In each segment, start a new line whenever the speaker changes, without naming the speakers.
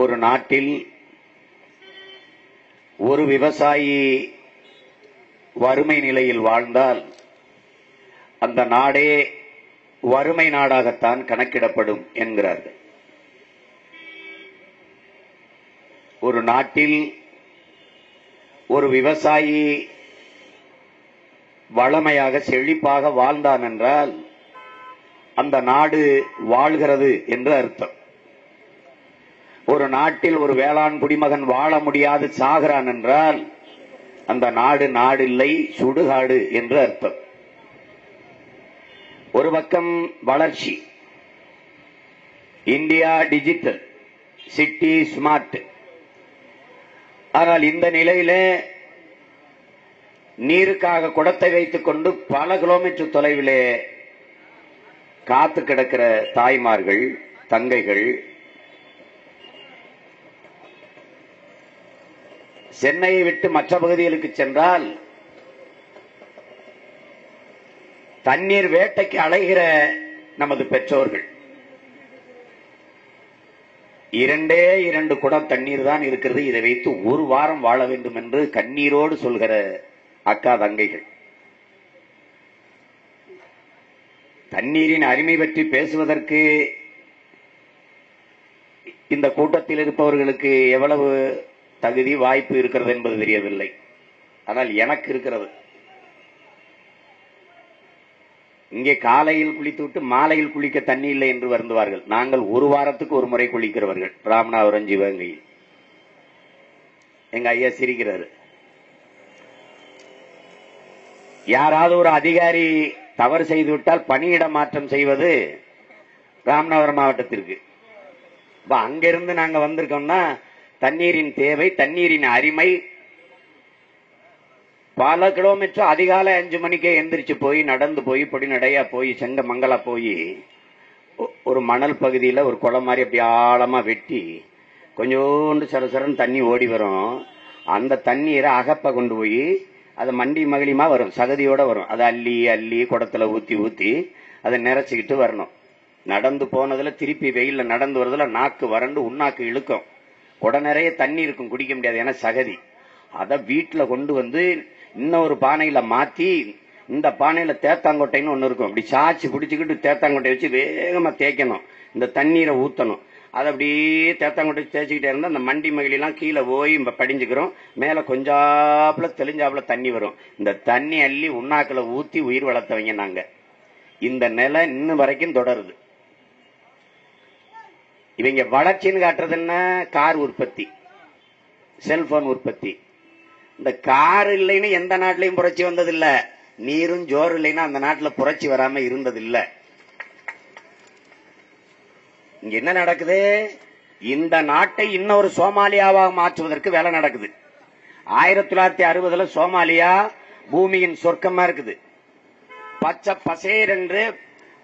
ஒரு நாட்டில் ஒரு விவசாயி வறுமை நிலையில் வாழ்ந்தால் அந்த நாடே வறுமை நாடாகத்தான் கணக்கிடப்படும் என்கிறார்கள். ஒரு நாட்டில் ஒரு விவசாயி வளமையாக செழிப்பாக வாழ்ந்தான் என்றால் அந்த நாடு வாழ்கிறது என்று அர்த்தம். ஒரு நாட்டில் ஒரு வேளாண் குடிமகன் வாழ முடியாது சாகிறான் என்றால் அந்த நாடு நாடில்லை, சுடுகாடு என்று அர்த்தம். ஒரு பக்கம் வளர்ச்சி, இந்தியா டிஜிட்டல், சிட்டி ஸ்மார்ட். ஆனால் இந்த நிலையில நீருக்காக குடத்தை வைத்துக் கொண்டு பல கிலோமீட்டர் தொலைவிலே காத்து கிடக்கிற தாய்மார்கள், தங்கைகள், சென்னையை விட்டு மற்ற பகுதிகளுக்கு சென்றால் தண்ணீர் வேட்டைக்கு அலைகிற நமது பெற்றோர்கள், 2 குடம் தண்ணீர் தான் இருக்கிறது, இதை வைத்து ஒரு வாரம் வாழ வேண்டும் என்று கண்ணீரோடு சொல்கிற அக்கா தங்கைகள். தண்ணீரின் அருமை பற்றி பேசுவதற்கு இந்த கூட்டத்தில் இருப்பவர்களுக்கு எவ்வளவு தகுதி வாய்ப்பு இருக்கிறது என்பது தெரியவில்லை. ஆனால் எனக்கு இருக்கிறது. இங்கே காலையில் குளித்துவிட்டு மாலையில் குளிக்க தண்ணி இல்லை என்று வருந்துவார்கள். நாங்கள் ஒரு வாரத்துக்கு ஒரு முறை குளிக்கிறவர்கள். ராமநாதபுரம் சிவகங்கையில் எங்க ஐயா சிரிக்கிறாரு. யாராவது ஒரு அதிகாரி தவறு செய்துவிட்டால் பணியிட மாற்றம் செய்வது ராமநாதபுரம் மாவட்டத்திற்கு. அங்கிருந்து நாங்க வந்திருக்கோம்னா தண்ணீரின் தேவை, தண்ணீரின் அருமை. பல கிலோமீட்டர் அதிகாலை 5 மணிக்கே எந்திரிச்சு போய் நடந்து போய் பொடிநடையா போய் செங்க மங்களா போய் ஒரு மணல் பகுதியில் ஒரு குளம் மாதிரி அப்படி ஆழமா வெட்டி கொஞ்சோண்டு சரசரன்னு தண்ணி ஓடி வரும். அந்த தண்ணீரை அகப்ப கொண்டு போய் அது மண்டி மகிழிமா வரும், சகதியோட வரும். அதை அள்ளி அள்ளி குடத்துல ஊத்தி ஊத்தி அதை நிறைச்சிக்கிட்டு வரணும். நடந்து போனதுல திருப்பி வெயில்ல நடந்து வரதுல நாக்கு வறண்டு உண்ணாக்கு இழுக்கும். குட நிறைய தண்ணி இருக்கும், குடிக்க முடியாது, ஏன்னா சகதி. அதை வீட்டுல கொண்டு வந்து இன்னொரு பானையில மாத்தி, இந்த பானையில தேத்தாங்கொட்டைன்னு ஒண்ணு இருக்கும், அப்படி சாச்சி பிடிச்சுக்கிட்டு தேத்தாங்கொட்டை வச்சு வேகமா தேய்க்கணும். இந்த தண்ணீரை ஊத்தணும். அதை அப்படியே தேத்தாங்கொட்டை தேய்ச்சிக்கிட்டே இருந்தா அந்த மண்டி மகிழெல்லாம் கீழே போய் படிஞ்சுக்கிறோம். மேல கொஞ்சாப்புல தெளிஞ்சாப்புல தண்ணி வரும். இந்த தண்ணி அள்ளி உண்ணாக்குல ஊத்தி உயிர் வளர்த்தவங்க நாங்க. இந்த நிலை இன்னும் வரைக்கும் தொடருது. இவங்க வளர்ச்சின்னு காட்டுறது என்ன? கார் உற்பத்தி, செல்போன் உற்பத்தி. இந்த கார் இல்லைன்னு எந்த நாட்டிலையும் புரட்சி வந்ததில்ல. நீரும் ஜோர் இல்லைன்னா அந்த நாட்டில் புரட்சி வராம இருந்ததில்லை. இங்க என்ன நடக்குது? இந்த நாட்டை இன்னொரு சோமாலியாவாக மாற்றுவதற்கு வேலை நடக்குது. 1960 சோமாலியா பூமியின் சொர்க்கமா இருக்குது. பச்சை பசேர் என்று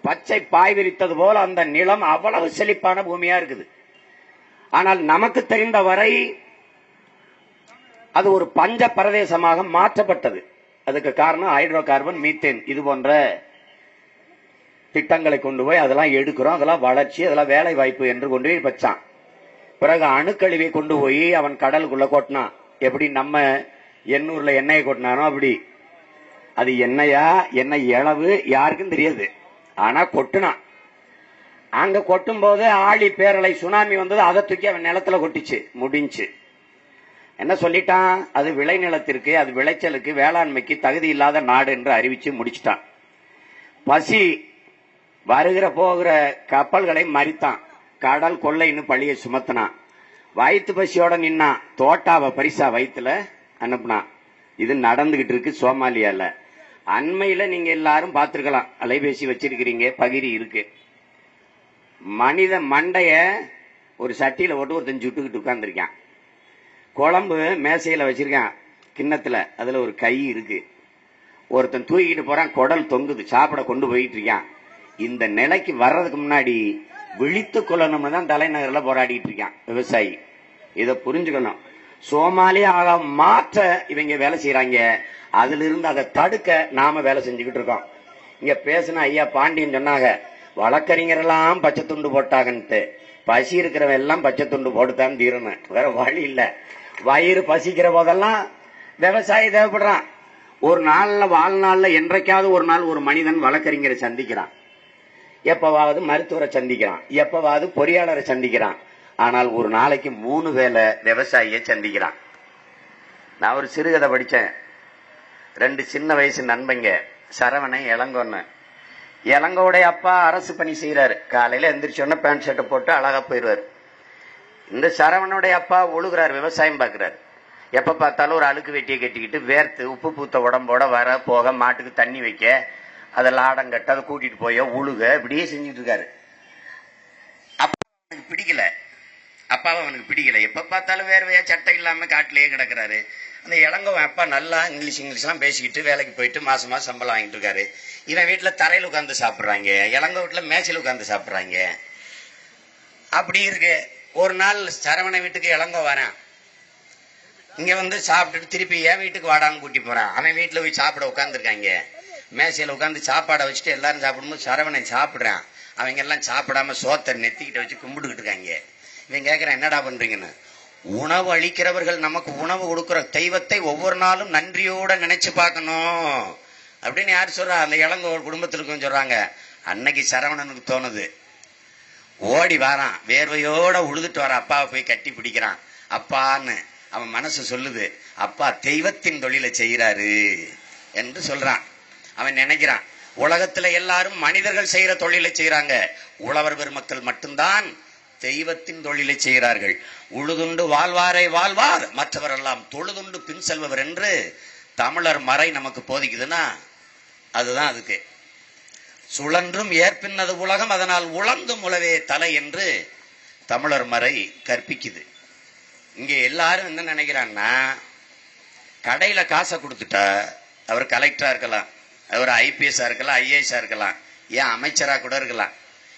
பச்சை பாய் விரித்தது போல அந்த நிலம் அவ்வளவு செழிப்பான பூமியா இருக்குது. ஆனால் நமக்கு தெரிந்த வரை அது ஒரு பஞ்ச பிரதேசமாக மாற்றப்பட்டது. அதுக்கு காரணம் ஹைட்ரோ கார்பன், மீத்தேன், இது போன்ற திட்டங்களை கொண்டு போய் அதெல்லாம் எடுக்கிறோம். அதெல்லாம் வளர்ச்சி, அதெல்லாம் வேலை வாய்ப்பு என்று கொண்டு போய் வச்சான். பிறகு அணுக்கழிவை கொண்டு போய் அவன் கடலுக்குள்ள கொட்டினான். எப்படி நம்ம எண்ணூர்ல எண்ணெயை கொட்டினானோ அப்படி. அது எண்ணெயா எண்ணெய் இளவு யாருக்கும் தெரியாது. ஆனா கொட்டுனான். அங்க கொட்டும் போது ஆழி பேரலை சுனாமி வந்தது. அதை தூக்கி அவன் நிலத்துல கொட்டிச்சு, முடிஞ்சு. என்ன சொல்லிட்டான்? அது விளைநிலத்திற்கு, அது விளைச்சலுக்கு, வேளாண்மைக்கு தகுதி இல்லாத நாடு என்று அறிவிச்சு முடிச்சுட்டான். பசி வருகிற போகிற கப்பல்களை மறித்தான். கடல் கொள்ளைன்னு பழிய சுமத்தினான். வயிற்று பசியோட நின்னான். தோட்டாவை பரிசா வயிற்றுல அனுப்புனான். இது நடந்துகிட்டு இருக்கு சோமாலியால. அண்மையில நீங்க எல்லாரும் பார்த்திருக்கலாம், அலைபேசி வச்சிருக்கிறீங்க, பகிரி இருக்கு. மனித மண்டைய ஒரு சட்டியில போட்டு ஒருத்தன் சுட்டுக்கிட்டு உட்கார்ந்துருக்கான். குழம்பு மேசையில வச்சிருக்கான் கிண்ணத்துல, அதுல ஒரு கை இருக்கு. ஒருத்தன் தூக்கிட்டு போறான், குடல் தொங்குது, சாப்பிட கொண்டு போயிட்டு இருக்கான். இந்த நிலைக்கு வர்றதுக்கு முன்னாடி விழித்து கொள்ளணும்னு தான் தலைநகர்ல போராடிட்டு இருக்கான் விவசாயி. இதை புரிஞ்சுக்கணும். சோமாலியா மாற்ற இவங்க வேலை செய்யறாங்க. அதுல இருந்து அதை தடுக்க நாம வேலை செஞ்சுக்கிட்டு இருக்கோம். இங்க பேசின ஐயா பாண்டியன் சொன்னாங்க, வழக்கறிஞரெல்லாம் பச்சை துண்டு போட்டாங்கன்ட்டு. பசி இருக்கிறவன் எல்லாம் பச்சை துண்டு போட்டுத்தான் தீரணும், வேற வழி இல்ல. வயிறு பசிக்கிற போதெல்லாம் விவசாயி தேவைப்படுறான். ஒரு நாள்ல வாழ்நாள்ல என்றைக்காவது ஒரு நாள் ஒரு மனிதன் வழக்கறிஞரை சந்திக்கிறான், எப்பவாவது மருத்துவரை சந்திக்கிறான், எப்பவாவது பொறியாளரை சந்திக்கிறான். ஆனால் ஒரு நாளைக்கு 3 வேளை விவசாயியை சந்திக்கிறான். நான் ஒரு சிறுகதை படிச்சேன். 2 சின்ன வயசு நண்பங்க, சரவணை இளங்கோன்னு. இளங்கோடைய அப்பா அரசு பணி செய்யறாரு. காலையில எந்திரிச்சோன்னா பேண்ட் ஷர்ட்டை போட்டு அழகா போயிடுவார். இந்த சரவணனுடைய அப்பா ஒழுகுறாரு, விவசாயம் பார்க்கிறாரு. எப்ப பார்த்தாலும் ஒரு அழுக்கு வெட்டியை கட்டிக்கிட்டு வேர்த்து உப்பு பூத்த உடம்போட வர போக மாட்டுக்கு தண்ணி வைக்க, அதை லாடம் கட்ட, அதை கூட்டிட்டு போய உழுக, இப்படியே செஞ்சுட்டு இருக்காரு. அப்பா அவனுக்கு பிடிக்கல, அப்பாவை அவனுக்கு பிடிக்கல. எப்ப பார்த்தாலும் வேர்வையா சட்டை இல்லாம காட்டிலேயே கிடக்குறாரு. அந்த இளங்கோவன் அப்பா நல்லா இங்கிலீஷ்லாம் பேசிக்கிட்டு வேலைக்கு போயிட்டு மாசம் சம்பளம் வாங்கிட்டு இருக்காரு. இவன் வீட்டுல தரையில் உட்கார்ந்து சாப்பிடுறாங்க, இளங்கோ வீட்டுல மேய்ச்சல் உட்கார்ந்து சாப்பிடுறாங்க. அப்படி இருக்கு. ஒரு நாள் சரவண வீட்டுக்கு இளங்கோ வரான். இங்க வந்து சாப்பிட்டுட்டு திருப்பி என் வீட்டுக்கு வாடான்னு கூட்டி போறான். அவன் வீட்டுல போய் சாப்பிட உட்காந்துருக்காங்க. மேசையில உட்காந்து சாப்பாடை வச்சுட்டு எல்லாரும் சாப்பிடும்போது சரவணன் சாப்பிடுறான். அவங்க எல்லாம் சாப்பிடாம சோத்தை நெத்திக்கிட்ட வச்சு கும்பிட்டுக்கிட்டு இருக்காங்க. இவன் கேட்கிறான், என்னடா பண்றீங்கன்னு. உணவு அளிக்கிறவர்கள் நமக்கு உணவு கொடுக்கிற தெய்வத்தை ஒவ்வொரு நாளும் நன்றியோட நினைச்சு பார்க்கணும் அப்படின்னு யார் சொல்றா? அந்த இளங்கோ குடும்பத்திற்கும் சொல்றாங்க. அன்னைக்கு சரவணனுக்கு தோணுது. ஓடி வாரான், வேர்வையோட உழுதுட்டு வர அப்பாவை போய் கட்டி பிடிக்கிறான். அப்பான்னு அவன் மனசு சொல்லுது, அப்பா தெய்வத்தின் தொழிலை செய்யறாரு என்று சொல்றான். அவன் நினைக்கிறான், உலகத்துல எல்லாரும் மனிதர்கள் செய்யற தொழிலை செய்யறாங்க, உழவர் பெருமக்கள் மட்டும்தான் தெய்வத்தின் தொழிலை செய்கிறார்கள். உழுதுண்டு வாழ்வாரை வாழ்வார், மற்றவரெல்லாம் தொழுதுண்டு பின் செல்பவர் என்று தமிழர் மறை நமக்கு போதிக்குதுன்னா அதுதான் அதுக்கு. சுழன்றும் ஏற்பின்னது உலகம், அதனால் உழந்தும் உழவே தலை என்று தமிழர் மறை கற்பிக்குது. இங்க எல்லாரும் என்ன நினைக்கிறான்னா, கடையில காசை கொடுத்துட்டா அவர் கலெக்டரா இருக்கலாம், அவர் IPS இருக்கலாம், IAS இருக்கலாம், ஏன் அமைச்சரா கூட இருக்கலாம்.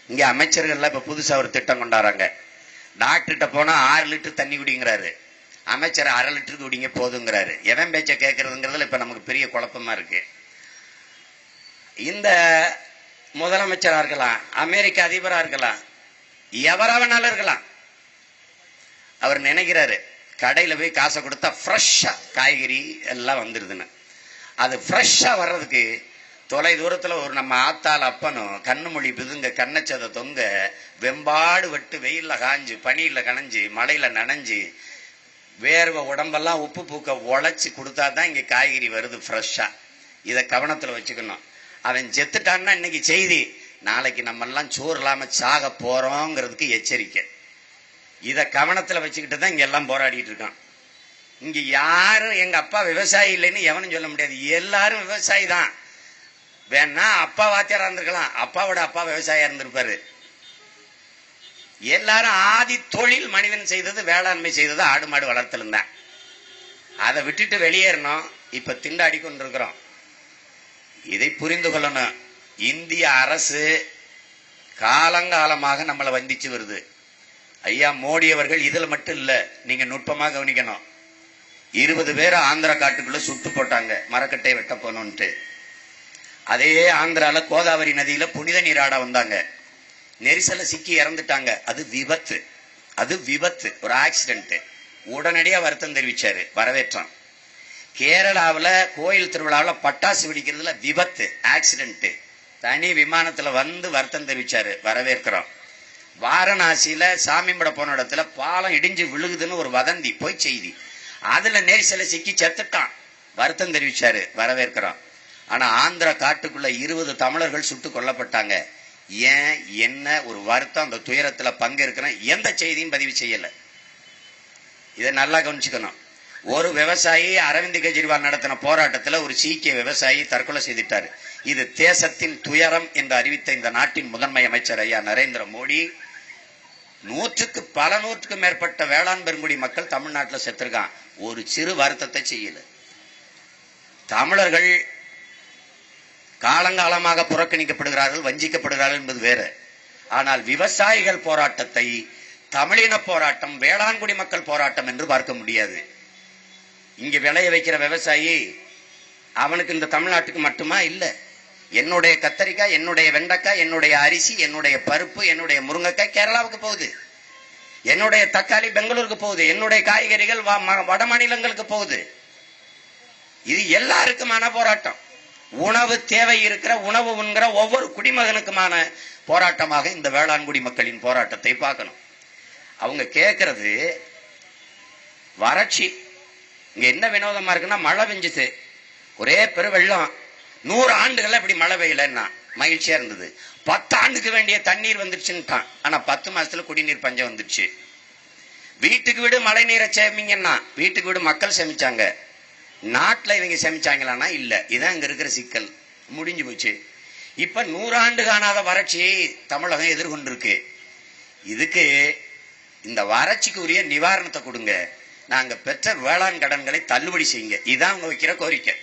இங்க அமைச்சர்கள் இப்ப புதுசா ஒரு திட்டம் கொண்டாடுறாங்க. டாக்டர்கிட்ட போனா 6 லிட்டர் தண்ணி குடிங்கிறாரு, அமைச்சர் 1/2 லிட்டருக்கு குடிங்க போதுங்கிறாரு. எவன் பேச்ச கேட்கறதுங்கிறதுல இப்ப நமக்கு பெரிய குழப்பமா இருக்கு. இந்த முதலமைச்சரா இருக்கலாம், அமெரிக்க அதிபரா இருக்கலாம், எவராவனாலும் இருக்கலாம். அவர் நினைக்கிறாரு கடையில போய் காசை கொடுத்தா ஃப்ரெஷ்ஷா காய்கறி எல்லாம் வந்துருதுன்னு. அது ஃப்ரெஷ்ஷா வர்றதுக்கு தொலை தூரத்துல ஒரு நம்ம ஆத்தாள் அப்பனும் கண்ணு மொழி பிதுங்க கண்ணச்சதை தொங்க வெம்பாடு வெட்டு வெயில்ல காஞ்சு பனியில கனைஞ்சு மழையில நனைஞ்சு வேர்வை உடம்பெல்லாம் உப்பு பூக்க உழைச்சி கொடுத்தாதான் இங்க காய்கறி வருது ஃப்ரெஷ்ஷா. இதை கவனத்துல வச்சுக்கணும். அவன் செத்துட்டான்னா இன்னைக்கு செய்தி, நாளைக்கு நம்ம எல்லாம் சோறு இல்லாம சாக போறோங்கிறதுக்கு எச்சரிக்கை. இத கவனத்துல வச்சுக்கிட்டு தான் இங்க எல்லாம் போராடிட்டு இருக்கான். இங்க யாரும் எங்க அப்பா விவசாயி இல்லைன்னு எவனும் சொல்ல முடியாது, எல்லாரும் விவசாயி தான். வேணா அப்பா வாத்தியாரா இருந்திருக்கலாம், அப்பாவோட அப்பா விவசாயியா இருந்திருப்பாரு. எல்லாரும் ஆதி தொழில் மனிதன் செய்தது வேளாண்மை செய்தது ஆடு மாடு வளர்த்தலும் தான். அதை விட்டுட்டு வெளியேறணும். இப்ப திண்டாடி கொண்டிருக்கிறோம். இதை புரிந்து கொள்ளணும். இந்திய அரசு காலங்காலமாக நம்மளை வந்திச்சு வருது. ஐயா மோடி அவர்கள் இதுல மட்டும் இல்ல, நீங்க நுட்பமாக கவனிக்கணும். 20 பேரை ஆந்திரா காட்டுக்குள்ள சுட்டு போட்டாங்க மரக்கட்டை வெட்ட போனோன்ட்டு. அதே ஆந்திரால கோதாவரி நதியில புனித நீராட வந்தாங்க, நெரிசல சிக்கி இறந்துட்டாங்க. அது விபத்து, அது விபத்து, ஒரு ஆக்சிடென்ட். உடனடியா வருத்தம் தெரிவிச்சாரு, வரவேற்றான். கேரளாவில் கோயில் திருவிழாவில் பட்டாசு வெடிக்கிறதுல விபத்து, ஆக்சிடென்ட், தனி விமானத்துல வந்து வருத்தம் தெரிவிச்சாரு, வரவேற்கிறோம். வாரணாசியில சாமிம்பட போன இடத்துல பாலம் இடிஞ்சு விழுகுதுன்னு ஒரு வதந்தி, போய் செய்தி, அதுல நெரிசல சிக்கி செத்துட்டான், வருத்தம் தெரிவிச்சாரு, வரவேற்கிறோம். ஆனா ஆந்திரா காட்டுக்குள்ள 20 தமிழர்கள் சுட்டு கொல்லப்பட்டாங்க. ஏன் என்ன ஒரு வருத்தம், அந்த துயரத்துல பங்கேற்கிறேன், எந்த செய்தியும் பதிவு செய்யல. இதை நல்லா கவனிச்சுக்கணும். ஒரு விவசாயி அரவிந்த் கெஜ்ரிவால் நடத்தின போராட்டத்தில் ஒரு சீக்கிய விவசாயி தற்கொலை செய்துட்டாரு. இது தேசத்தின் துயரம் என்று அறிவித்த இந்த நாட்டின் முதன்மை அமைச்சர் ஐயா நரேந்திர மோடி, பல நூற்றுக்கும் மேற்பட்ட வேளாண் பெருங்குடி மக்கள் தமிழ்நாட்டில் செத்துருக்கான், ஒரு சிறு வருத்தத்தை செய்யல. தமிழர்கள் காலங்காலமாக புறக்கணிக்கப்படுகிறார்கள், வஞ்சிக்கப்படுகிறார்கள் என்பது வேறு. ஆனால் விவசாயிகள் போராட்டத்தை தமிழின போராட்டம், வேளாண்குடி மக்கள் போராட்டம் என்று பார்க்க முடியாது. இங்க விளைய வைக்கிற விவசாயி அவனுக்கு இந்த தமிழ்நாட்டுக்கு மட்டுமா இல்ல, என்னுடைய கத்தரிக்காய், என்னுடைய வெண்டைக்காய், என்னுடைய அரிசி, என்னுடைய பருப்பு, என்னுடைய முருங்கைக்காய் கேரளாவுக்கு போகுது. என்னுடைய தக்காளி பெங்களூருக்கு போகுது, என்னுடைய காய்கறிகள் வட மாநிலங்களுக்கு போகுது. இது எல்லாருக்குமான போராட்டம். உணவு தேவை இருக்கிற, உணவு உண்கிற ஒவ்வொரு குடிமகனுக்குமான போராட்டமாக இந்த வேளாண் குடிமக்களின் போராட்டத்தை பார்க்கணும். அவங்க கேட்கறது வறட்சி. இங்க என்ன வினோதமா இருக்குன்னா, மழை பெஞ்சுது, ஒரே பெருவெள்ளம். 100 ஆண்டுகள் இப்படி மழை பெய்யலன்னா மகிழ்ச்சியா இருந்தது. 10 ஆண்டுக்கு வேண்டிய தண்ணீர் வந்துருச்சுன்னுட்டான். ஆனா 10 மாசத்துல குடிநீர் பஞ்சம் வந்துருச்சு. வீட்டுக்கு வீடு மழை நீரை சேமிங்கன்னா வீட்டுக்கு வீடு மக்கள் சேமிச்சாங்க, நாட்டுல இவங்க சேமிச்சாங்களான்னா இல்ல. இதான் இங்க இருக்கிற சிக்கல். முடிஞ்சு போச்சு. இப்ப 100 ஆண்டு காணாத வறட்சியை தமிழகம் எதிர்கொண்டிருக்கு. இதுக்கு இந்த வறட்சிக்கு உரிய நிவாரணத்தை கொடுங்க, நாங்க பெற்ற வேளாண் கடன்களை தள்ளுபடி செய்யுங்க. இதான் அவங்க வைக்கிற கோரிக்கை.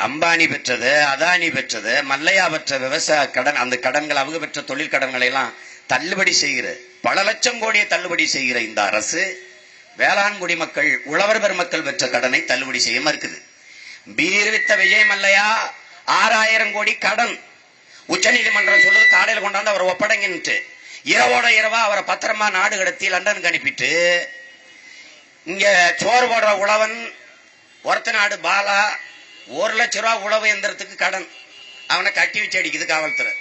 அம்பானி பெற்றது, அதானி பெற்றது, மல்லையா பெற்ற விவசாய கடன், அந்த கடன்கள் அவங்க பெற்ற தொழில் கடன்களை எல்லாம் தள்ளுபடி செய்கிற, பல லட்சம் கோடியை தள்ளுபடி செய்கிற இந்த அரசு வேளாண் குடிமக்கள், உழவர் பெருமக்கள் பெற்ற கடனை தள்ளுபடி செய்ய மறுக்குது. பீர் வித்த விஜய் மல்லையா 6000 கோடி கடன். உச்ச நீதிமன்றம் சொல்லுது காலையில் கொண்டாந்து அவர் ஒப்படைங்கன்ட்டு. இரவோட இரவா அவரை பத்திரமா நாடு கடத்தி லண்டனுக்கு அனுப்பிட்டு, இங்க சோறு போடுற உழவன் ஒருத்த நாடு பாலா 1 லட்சம் ரூபாய் உழவு எந்திரத்துக்கு கடன், அவனை கட்டி வச்சு அடிக்குது காவல்துறை.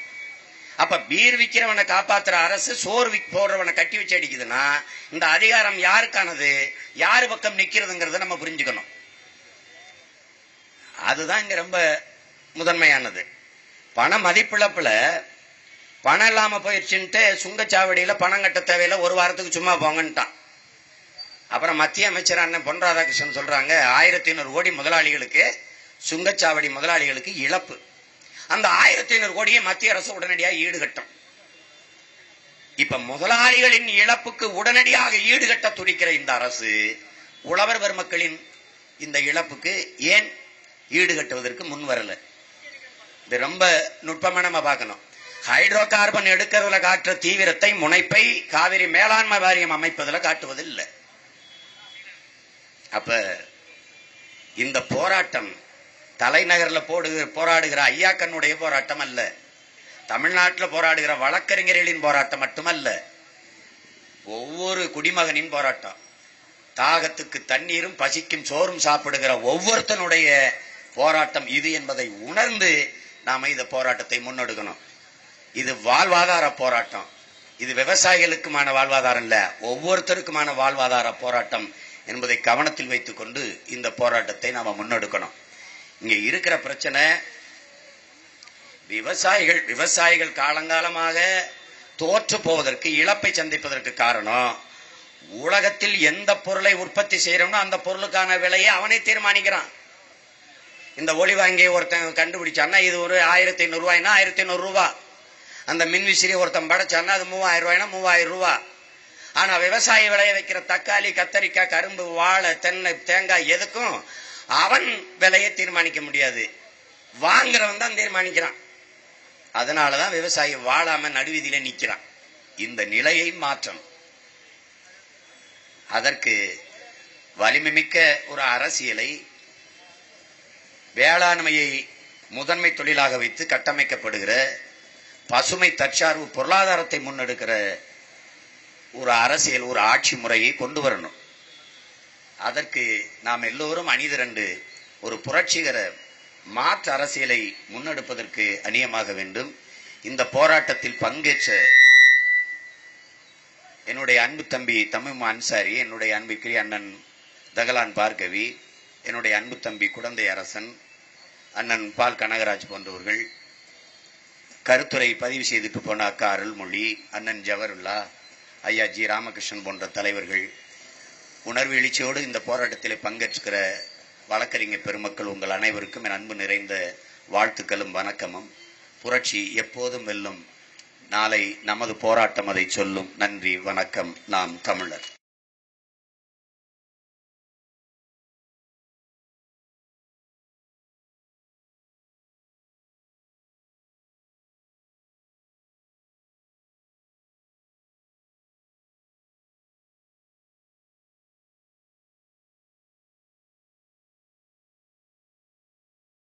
அப்ப பீர் விக்கிறவனை காப்பாத்துற அரசு சோறு போடுறவனை கட்டி வச்சு அடிக்குதுன்னா இந்த அதிகாரம் யாருக்கானது, யாரு பக்கம் நிக்கிறதுங்கிறத நம்ம புரிஞ்சுக்கணும். அதுதான் இங்க ரொம்ப முதன்மையானது. பண மதிப்பிழப்புல பணம் இல்லாம போயிடுச்சுன்ட்டு சுங்கச்சாவடியில பணம் கட்ட தேவையில்ல, 1 வாரத்துக்கு சும்மா போங்கன்ட்டான். அப்புறம் மத்திய அமைச்சர் அண்ணன் பொன் ராதாகிருஷ்ணன் சொல்றாங்க 1500 கோடி முதலாளிகளுக்கு, சுங்கச்சாவடி முதலாளிகளுக்கு இழப்பு. அந்த 1500 கோடியை மத்திய அரசு உடனடியாக ஈடுகட்டும். இப்ப முதலாளிகளின் இழப்புக்கு உடனடியாக ஈடுகட்ட துடிக்கிற இந்த அரசு உழவர் பெருமக்களின் இந்த இழப்புக்கு ஏன் ஈடுகட்டுவதற்கு முன் வரல? இது ரொம்ப நுட்பமா நம்ம பார்க்கணும். ஹைட்ரோ கார்பன் எடுக்கிறதுல காட்டுற தீவிரத்தை, முனைப்பை காவிரி மேலாண்மை வாரியம் அமைப்பதில் காட்டுவதில்லை. அப்ப இந்த போராட்டம் தலைநகரில் போராடுகிற ஐயாக்கனுடைய போராட்டம் அல்ல, தமிழ்நாட்டில் போராடுகிற வழக்கறிஞர்களின் போராட்டம் மட்டுமல்ல, ஒவ்வொரு குடிமகனின் போராட்டம். தாகத்துக்கு தண்ணீரும் பசிக்கும் சோறும் சாப்பிடுகிற ஒவ்வொருத்தனுடைய போராட்டம் இது என்பதை உணர்ந்து நாம இந்த போராட்டத்தை முன்னெடுக்கணும். இது வாழ்வாதார போராட்டம். இது விவசாயிகளுக்குமான வாழ்வாதாரம் இல்ல, ஒவ்வொருத்தருக்குமான வாழ்வாதார போராட்டம் என்பதை கவனத்தில் வைத்துக் கொண்டு இந்த போராட்டத்தை நாம முன்னெடுக்கணும். இங்க இருக்கிற பிரச்சனை விவசாயிகள் காலங்காலமாக தோற்று போவதற்கு, இழப்பை சந்திப்பதற்கு காரணம், உலகத்தில் எந்த பொருளை உற்பத்தி செய்யறோம்னோ அந்த பொருளுக்கான விலையை அவனே தீர்மானிக்கிறான். இந்த ஒளி வாங்கிய ஒருத்தன் கண்டுபிடிச்சான்னா இது ஒரு 1500 ரூபாய்னா 1500 ரூபாய். அந்த மின்விசிறி ஒருத்தன் படைச்சான்னா அது 3000 ரூபாய்னா 3000 ரூபாய். ஆனா விவசாயி விளைய வைக்கிற தக்காளி, கத்தரிக்காய், கரும்பு, வாழை, தென்னை, தேங்காய் எதுக்கும் அவன் விலையை தீர்மானிக்க முடியாது, வாங்குறவன் தான் தீர்மானிக்கிறான். அதனாலதான் விவசாயி வாழாம நடுவீதியில நிக்கிறான். இந்த நிலையை மாற்றம், அதற்கு வலிமை மிக்க ஒரு அரசியலை, வேளாண்மையை முதன்மை தொழிலாக வைத்து கட்டமைக்கப்படுகிற பசுமை தற்சார்பு பொருளாதாரத்தை முன்னெடுக்கிற ஒரு அரசியல், ஒரு ஆட்சி முறையை கொண்டு வரணும். அதற்கு நாம் எல்லோரும் அணிதிரண்டு ஒரு புரட்சிகர மாற்று அரசியலை முன்னெடுப்பதற்கு அணியமாக வேண்டும். இந்த போராட்டத்தில் பங்கேற்ற என்னுடைய அன்பு தம்பி தமிம் அன்சாரி, என்னுடைய அன்புக்குரிய அண்ணன் தகலான் பார்கவி, என்னுடைய அன்பு தம்பி குடந்தை அரசன், அண்ணன் பால் கனகராஜ் போன்றவர்கள், கருத்துரை பதிவு செய்துட்டு போன அக்கா அருள்மொழி, அண்ணன் ஜவருல்லா, ஐயா ஜி ராமகிருஷ்ணன் போன்ற தலைவர்கள், உணர்வு எழுச்சியோடு இந்த போராட்டத்தில் பங்கேற்கிற வழக்கறிஞர் பெருமக்கள், உங்கள் அனைவருக்கும் என் அன்பு நிறைந்த வாழ்த்துக்களும் வணக்கமும். புரட்சி எப்போதும் வெல்லும். நாளை நமது போராட்டம் அதை சொல்லும். நன்றி, வணக்கம். நாம் தமிழர்.